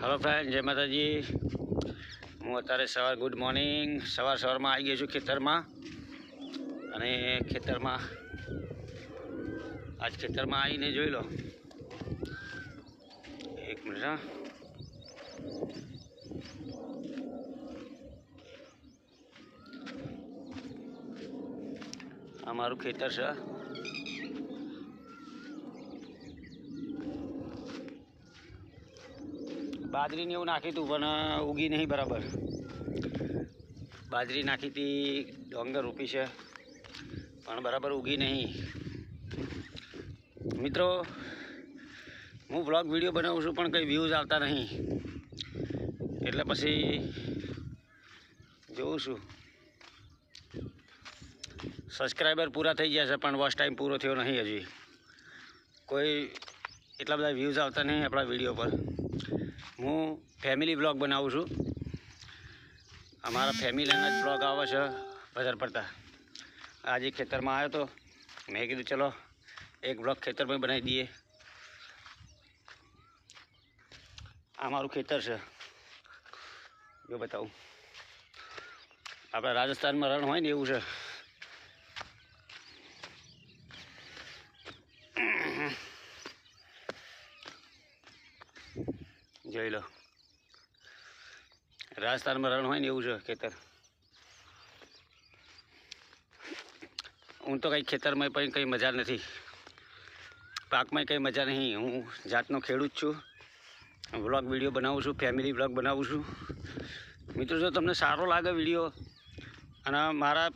Hello friend, जय माताजी। हूँ अत्यारे सवार गुड मॉर्निंग सवार में आई गई छूँ खेतर में। अने खेतर में आज खेतर में आईने जोई लो। एक मिनट। हाँ, अमारू खेतर है। बाजरी ने एवं नाखी तू पण उगी नहीं बराबर। बाजरी नाखी थी, डोंगर रोपी है पण बराबर उगी नहीं। मित्रों, हूँ ब्लॉग विडियो बनावुं छुं पण कई व्यूज आता नहीं, एटले पछी जोऊं छुं। सब्सक्राइबर पूरा थई गया है पण वॉच टाइम पूरो थयो नहीं। हजी कोई एटला बधा व्यूज आता नहीं अपना विडियो पर। हूँ फैमिली ब्लॉग बनावुं छुं। अमारा फैमिलीना ज ब्लॉग आवे छे વધારે પડતા। आज खेतर में आयो तो मैं कीधुं चलो एक ब्लॉग खेतर में बनाई दीए। आ मारुं खेतर है, जो बताऊँ अपना राजस्थान में रण होय ने एवुं छे। જોઈ લો, राजस्थान में रण होय ने एवुं छे खेतर। हूँ तो कई खेतर में पण कई मजा नहीं, पाक में कई मजा नहीं। हूँ जातनो खेडूत छूँ, व्लॉग विडियो बनावुं छूं, फैमिली व्लॉग बनावुं छूं। मित्रों, जो तमने सारो लागे विडियो अने मारा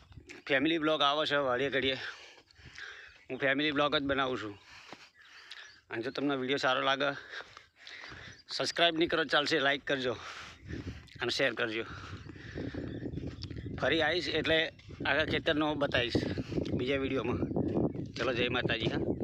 फैमिली ब्लॉग आवे छे वाड़िए घड़िए, हूँ फैमिली ब्लॉग ज बनावुं छूं। अने जो तमने विडियो सारो लागे सब्सक्राइब नहीं करो चालशे, लाइक करजो और शेर करजो। फरी आईश एटले आखा खेतरनो बताईश बीजा विडियो में। चलो, जय माताजी। हाँ।